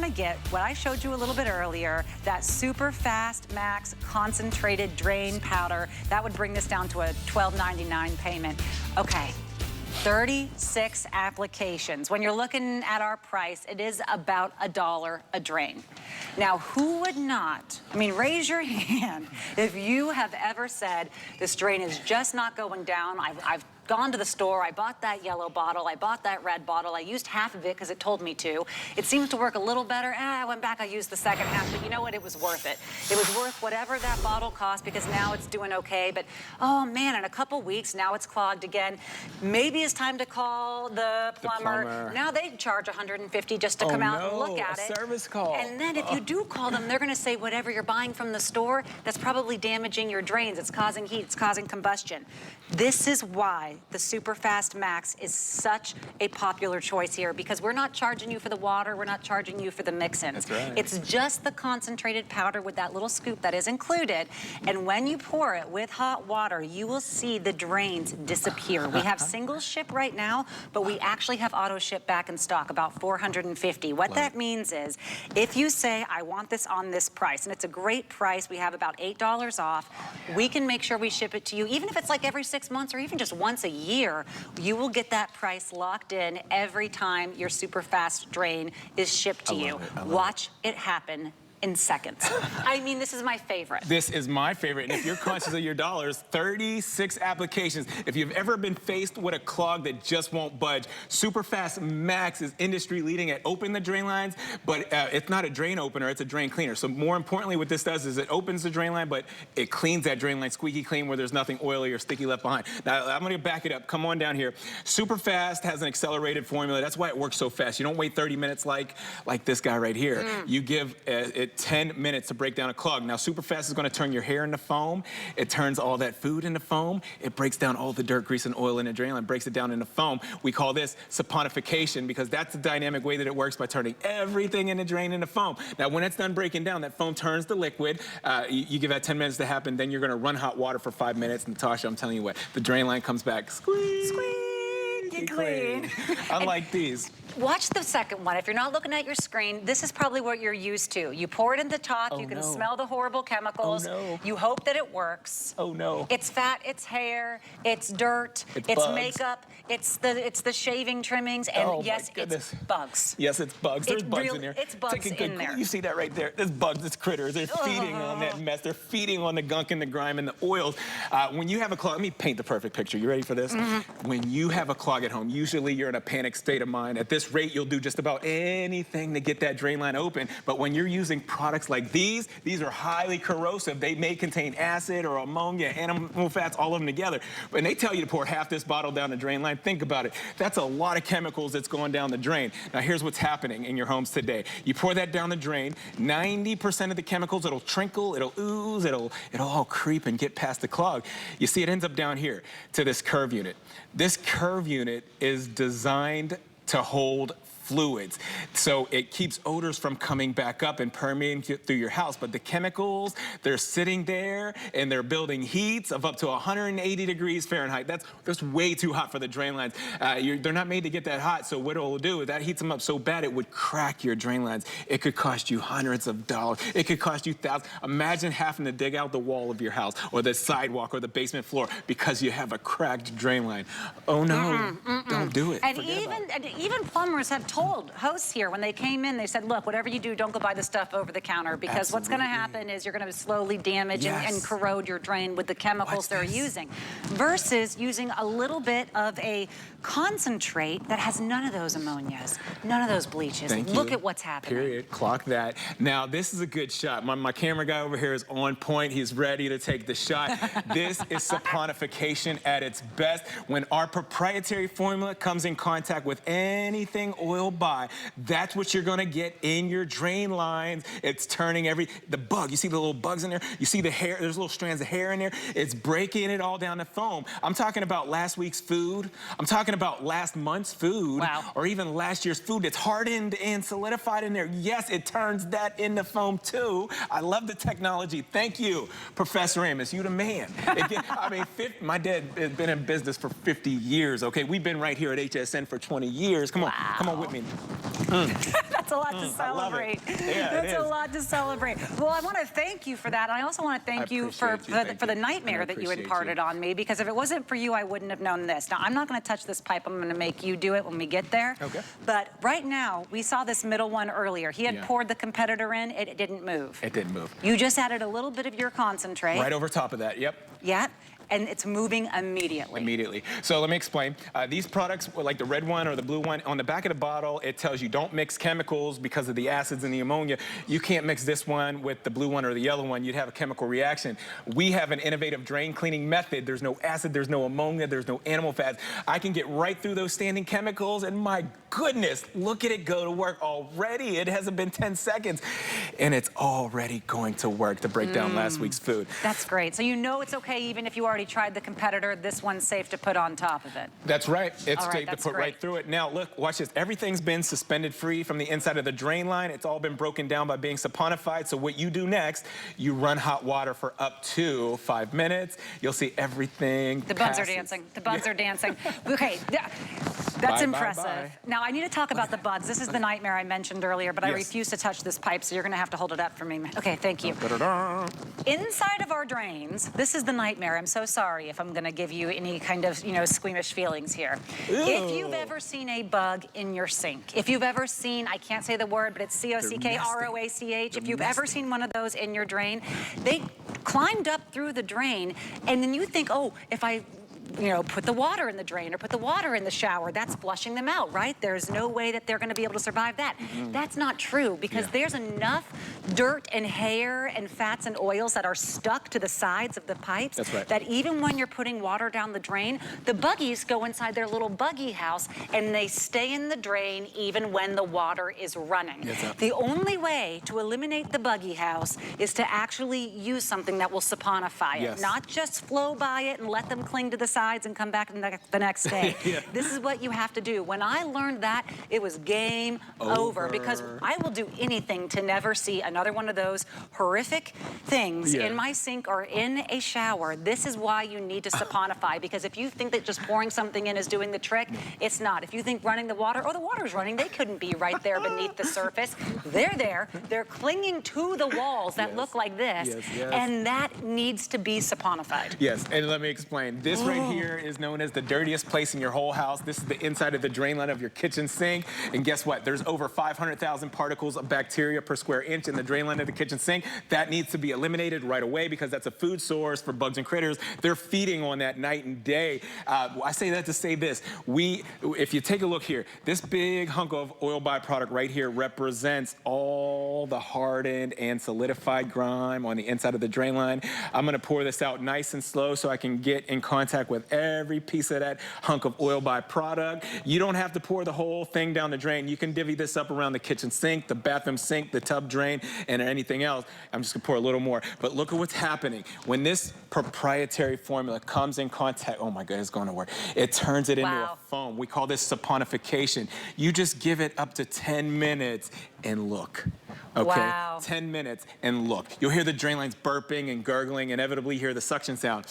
want to get what I showed you a little bit earlier, that SuperFast Max concentrated drain powder. That would bring this down to a $12.99 payment. Okay. 36 applications. When you're looking at our price, it is about $1 a drain. Now, who would not, I mean, raise your hand if you have ever said, this drain is just not going down. I've gone to the store, I bought that yellow bottle, I bought that red bottle, I used half of it because it told me to. It seems to work a little better. I went back, I used the second half, but you know what? It was worth it. It was worth whatever that bottle cost because now it's doing okay. But oh man, in a couple weeks, now it's clogged again. Maybe it's time to call the plumber. Now they charge $150 just to come out and look at it. Service call. And then if you do call them, they're gonna say whatever you're buying from the store, that's probably damaging your drains. It's causing heat, it's causing combustion. This is why the SuperFast Max is such a popular choice here, because we're not charging you for the water, we're not charging you for the mix-ins. That's right. It's just the concentrated powder with that little scoop that is included. And when you pour it with hot water, you will see the drains disappear. We have single ship right now, but we actually have auto ship back in stock, about 450. What that means is, if you say, I want this on this price, and it's a great price, we have about $8 off, we can make sure we ship it to you, even if it's like every 6 months or even just once a year, you will get that price locked in every time your SuperFast drain is shipped to you. Watch it happen in seconds. I mean, this is my favorite. This is my favorite, and if you're conscious of your dollars, 36 applications. If you've ever been faced with a clog that just won't budge, SuperFast Max is industry leading at open the drain lines, but it's not a drain opener, it's a drain cleaner. So more importantly, what this does is it opens the drain line, but it cleans that drain line squeaky clean where there's nothing oily or sticky left behind. Now, I'm gonna back it up. Come on down here. SuperFast has an accelerated formula. That's why it works so fast. You don't wait 30 minutes like this guy right here. You give it 10 minutes to break down a clog. Now, SuperFast is gonna turn your hair into foam. It turns all that food into foam. It breaks down all the dirt, grease, and oil in the drain line, breaks it down into foam. We call this saponification because that's the dynamic way that it works, by turning everything in the drain into foam. Now, when it's done breaking down, that foam turns to liquid. You give that 10 minutes to happen, then you're gonna run hot water for 5 minutes. Natasha, I'm telling you what, the drain line comes back, squeak, Squeaky clean. Unlike these. Watch the second one. If you're not looking at your screen, this is probably what you're used to. You pour it in the top, you can smell the horrible chemicals. You hope that it works. Oh no. It's fat, it's hair, it's dirt, it's makeup, it's the shaving trimmings, and yes, it's bugs. Yes, it's bugs. There's bugs in there. It's bugs in there. You see that right there? There's bugs, it's critters. They're feeding on that mess. They're feeding on the gunk and the grime and the oils. When you have a clog, let me paint the perfect picture. You ready for this? When you have a clog at home, usually you're in a panic state of mind. At this rate, you'll do just about anything to get that drain line open. But when you're using products like these are highly corrosive. They may contain acid or ammonia, animal fats, all of them together. And they tell you to pour half this bottle down the drain line. Think about it. That's a lot of chemicals that's going down the drain. Now, here's what's happening in your homes today. You pour that down the drain, 90% of the chemicals, it'll trickle, it'll ooze, it'll all creep and get past the clog. You see, it ends up down here to this curve unit. This curve unit is designed to hold fluids. So it keeps odors from coming back up and permeating through your house. But the chemicals, they're sitting there and they're building heats of up to 180 degrees Fahrenheit. That's way too hot for the drain lines. They're not made to get that hot. So what it'll do is that heats them up so bad it would crack your drain lines. It could cost you hundreds of dollars. It could cost you thousands. Imagine having to dig out the wall of your house or the sidewalk or the basement floor because you have a cracked drain line. Oh no, don't do it. And even plumbers have told hosts here, when they came in, they said, look, whatever you do, don't go buy the stuff over the counter, because what's going to happen is you're going to slowly damage and corrode your drain with the chemicals they're using, versus using a little bit of a concentrate that has none of those ammonias, none of those bleaches. Look at what's happening. Period. Clock that. Now, this is a good shot. My camera guy over here is on point. He's ready to take the shot. This is saponification at its best. When our proprietary formula comes in contact with anything oil by, that's what you're gonna get in your drain lines. It's turning the bug. You see the little bugs in there? You see the hair? There's little strands of hair in there. It's breaking it all down to foam. I'm talking about last week's food. I'm talking about last month's food. Or even last year's food that's hardened and solidified in there. Yes, it turns that into foam too. I love the technology. Thank you, Professor Amos. You the man. Again, I mean, my dad has been in business for 50 years, okay? We've been right here at HSN for 20 years. Come on, come on with me. That's That's a lot to celebrate. Yeah, That's a lot to celebrate. Well, I want to thank you for that. And I also want to thank you for the nightmare that you imparted on me, because if it wasn't for you, I wouldn't have known this. Now, I'm not going to touch this pipe. I'm going to make you do it when we get there. Okay. But right now, we saw this middle one earlier. He had poured the competitor in. It didn't move. It didn't move. You just added a little bit of your concentrate. Right over top of that, yep. Yeah. And it's moving immediately. Immediately. So let me explain. These products, like the red one or the blue one, on the back of the bottle, it tells you don't mix chemicals because of the acids and the ammonia. You can't mix this one with the blue one or the yellow one. You'd have a chemical reaction. We have an innovative drain cleaning method. There's no acid, there's no ammonia, there's no animal fats. I can get right through those standing chemicals, and my goodness, look at it go to work already. It hasn't been 10 seconds, and it's already going to work to break down last week's food. That's great. So you know it's okay even if you already tried the competitor. This one's safe to put on top of it. That's right. It's All right, safe to put right through it. Now, look, watch this. Everything's been suspended free from the inside of the drain line. It's all been broken down by being saponified. So what you do next, you run hot water for up to 5 minutes. You'll see everything The buns are dancing. The buns are dancing. Okay. That's impressive. Bye. Now, I need to talk about the buds. This is the nightmare I mentioned earlier, but I refuse to touch this pipe, so you're going to have to hold it up for me. Okay, thank you. Inside of our drains, this is the nightmare. I'm so sorry if I'm going to give you any kind of, squeamish feelings here. Ew. If you've ever seen a bug in your sink, if you've ever seen, I can't say the word, but it's COCKROACH, if you've ever seen one of those in your drain, they climbed up through the drain, and then you think, oh, if I put the water in the drain or put the water in the shower, that's flushing them out, right? There's no way that they're going to be able to survive that. That's not true, because there's enough dirt and hair and fats and oils that are stuck to the sides of the pipes that even when you're putting water down the drain, the buggies go inside their little buggy house and they stay in the drain even when the water is running. The only way to eliminate the buggy house is to actually use something that will saponify it, not just flow by it and let them cling to the sides and come back the next day. This is what you have to do. When I learned that, it was game over, because I will do anything to never see another one of those horrific things in my sink or in a shower. This is why you need to saponify, because if you think that just pouring something in is doing the trick, it's not. If you think running the water, the water's running, they couldn't be right there beneath the surface. They're there. They're clinging to the walls that look like this, and that needs to be saponified. Yes, and let me explain. This right here is known as the dirtiest place in your whole house. This is the inside of the drain line of your kitchen sink. And guess what? There's over 500,000 particles of bacteria per square inch in the drain line of the kitchen sink. That needs to be eliminated right away, because that's a food source for bugs and critters. They're feeding on that night and day. I say that to say this. If you take a look here, this big hunk of oil byproduct right here represents all the hardened and solidified grime on the inside of the drain line. I'm gonna pour this out nice and slow so I can get in contact with every piece of that hunk of oil byproduct. You don't have to pour the whole thing down the drain. You can divvy this up around the kitchen sink, the bathroom sink, the tub drain, and anything else. I'm just gonna pour a little more. But look at what's happening. When this proprietary formula comes in contact, oh my goodness, it's going to work. It turns it into a foam. We call this saponification. You just give it up to 10 minutes and look. Okay, 10 minutes and look. You'll hear the drain lines burping and gurgling, inevitably hear the suction sound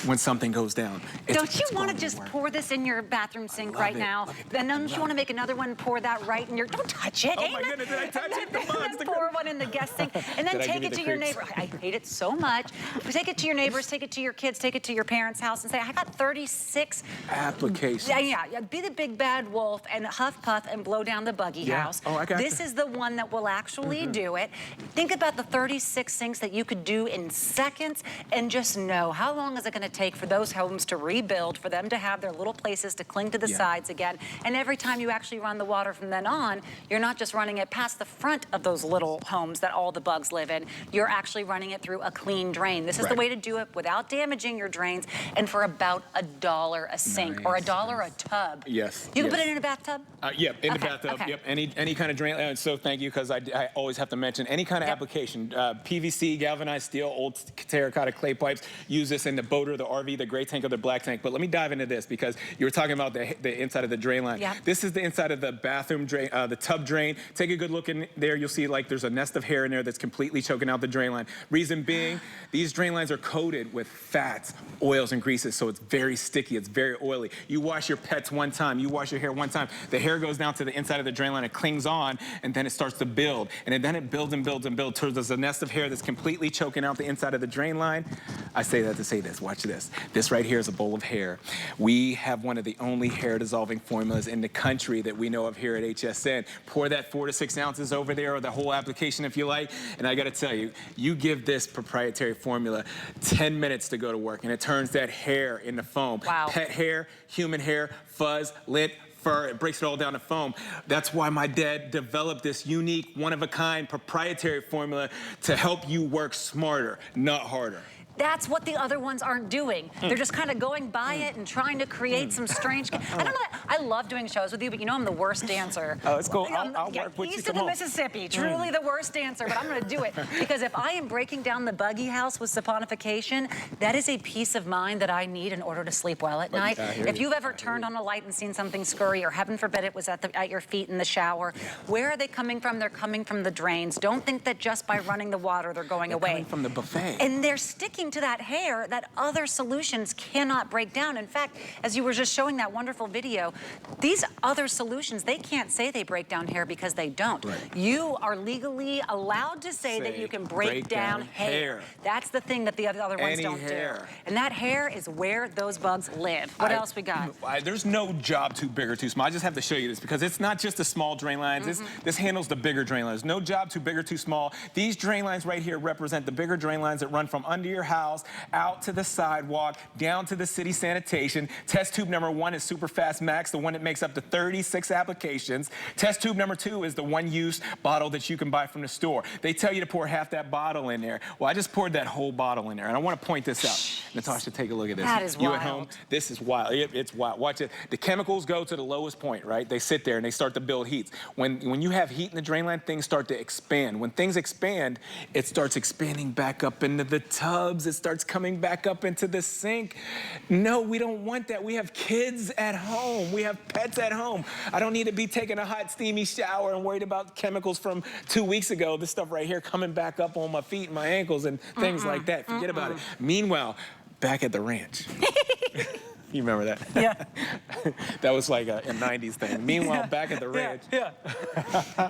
when something goes down. Don't you want to just pour this in your bathroom sink right now? Then don't you want to make another one, pour that right in your, don't touch it. Oh my goodness, did I touch it? Then pour one in the guest sink, and then take it to your neighbor. I hate it so much. Take it to your neighbors, take it to your kids, take it to your parents' house and say, I got 36 applications. Yeah, be the big bad wolf and huff puff and blow down the buggy house. Oh, I got this is the one that will actually do it. Think about the 36 sinks that you could do in seconds, and just know, how long is it going to take for those homes to rebuild, for them to have their little places to cling to the sides again. And every time you actually run the water from then on, you're not just running it past the front of those little homes that all the bugs live in. You're actually running it through a clean drain. This is the way to do it without damaging your drains, and for about $1 a sink or $1 a tub. Yes. You can put it in a bathtub? Yep, in the bathtub. Yep, any kind of drain. So thank you, because I always have to mention any kind of application. PVC, galvanized steel, old terracotta clay pipes. Use this in the boater or the RV, the gray tank or the black tank. But let me dive into this because you were talking about the inside of the drain line. Yeah. This is the inside of the bathroom drain, the tub drain. Take a good look in there. You'll see like there's a nest of hair in there that's completely choking out the drain line. Reason being, these drain lines are coated with fats, oils, and greases, so it's very sticky, it's very oily. You wash your pets one time, you wash your hair one time, the hair goes down to the inside of the drain line, it clings on, and then it starts to build. And then it builds and builds and builds till there's a nest of hair that's completely choking out the inside of the drain line. I say that to say this, watch this. This right here is a bowl of hair. We have one of the only hair dissolving formulas in the country that we know of here at HSN. Pour that 4 to 6 ounces over there, or the whole application if you like, and I gotta tell you, you give this proprietary formula 10 minutes to go to work, and it turns that hair into foam. Wow. Pet hair, human hair, fuzz, lint, fur, it breaks it all down to foam. That's why my dad developed this unique, one-of-a-kind proprietary formula to help you work smarter, not harder. That's what the other ones aren't doing. They're just kind of going by it and trying to create some strange... I don't know. I love doing shows with you, but you know I'm the worst dancer. Oh, it's cool. I'll work with you. East of the Mississippi, truly the worst dancer, but I'm going to do it. Because if I am breaking down the buggy house with saponification, that is a peace of mind that I need in order to sleep well at night. If you've ever turned on a light and seen something scurry, or heaven forbid it was at your feet in the shower, where are they coming from? They're coming from the drains. Don't think that just by running the water they're going away. Coming from the buffet. And they're sticking to that hair that other solutions cannot break down. In fact, as you were just showing that wonderful video, these other solutions, they can't say they break down hair because they don't. Right. You are legally allowed to say that you can break down hair. That's the thing that the other ones don't do. And that hair is where those bugs live. What else we got? There's no job too big or too small. I just have to show you this because it's not just the small drain lines. This handles the bigger drain lines. No job too big or too small. These drain lines right here represent the bigger drain lines that run from under your house out to the sidewalk, down to the city sanitation. Test tube number 1 is SuperFast Max, the one that makes up to 36 applications. Test tube number 2 is the one-use bottle that you can buy from the store. They tell you to pour half that bottle in there. Well, I just poured that whole bottle in there, and I want to point this out. Natasha, take a look at this. That is you wild. At home, this is wild. It's wild. Watch it. The chemicals go to the lowest point, right? They sit there and they start to build heat. When you have heat in the drain line, things start to expand. When things expand, it starts expanding back up into the tubs. It starts coming back up into the sink. No, we don't want that. We have kids at home. We have pets at home. I don't need to be taking a hot, steamy shower and worried about chemicals from 2 weeks ago. This stuff right here coming back up on my feet and my ankles and things like that. Forget about it. Meanwhile, back at the ranch. You remember that? Yeah. That was like a 90s thing. Meanwhile, back at the ranch. Yeah.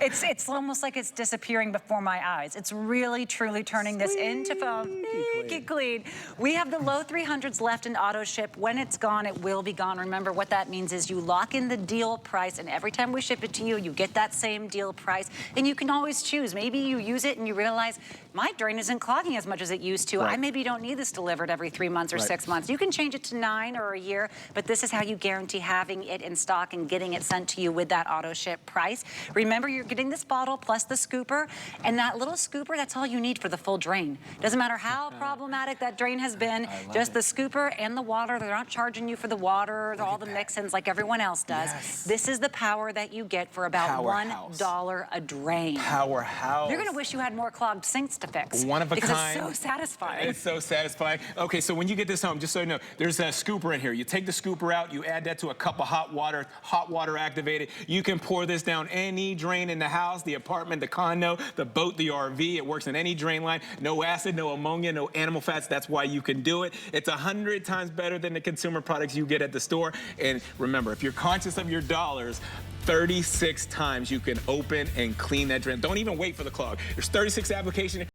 It's almost like it's disappearing before my eyes. It's really, truly turning this into foam. Get clean. We have the low 300s left in auto ship. When it's gone, it will be gone. Remember, what that means is you lock in the deal price, and every time we ship it to you, you get that same deal price, and you can always choose. Maybe you use it and you realize, my drain isn't clogging as much as it used to. Right. I maybe don't need this delivered every 3 months or 6 months. You can change it to 9 or a year, but this is how you guarantee having it in stock and getting it sent to you with that auto ship price. Remember, you're getting this bottle plus the scooper, and that little scooper, that's all you need for the full drain. Doesn't matter how problematic that drain has been, just the scooper and the water. They're not charging you for the water, all the mix-ins like everyone else does. Yes. This is the power that you get for about $1 a drain. Powerhouse. You're gonna wish you had more clogged sinks to fix. One of a because kind. it's so satisfying. It's so satisfying. Okay, so when you get this home, just so you know, there's a scooper in here. You take the scooper out, you add that to a cup of hot water activated. You can pour this down any drain in the house, the apartment, the condo, the boat, the RV. It works in any drain line. No acid, no ammonia, no animal fats. That's why you can do it. It's 100 times better than the consumer products you get at the store. And remember, if you're conscious of your dollars, 36 times you can open and clean that drain. Don't even wait for the clog. There's 36 applications.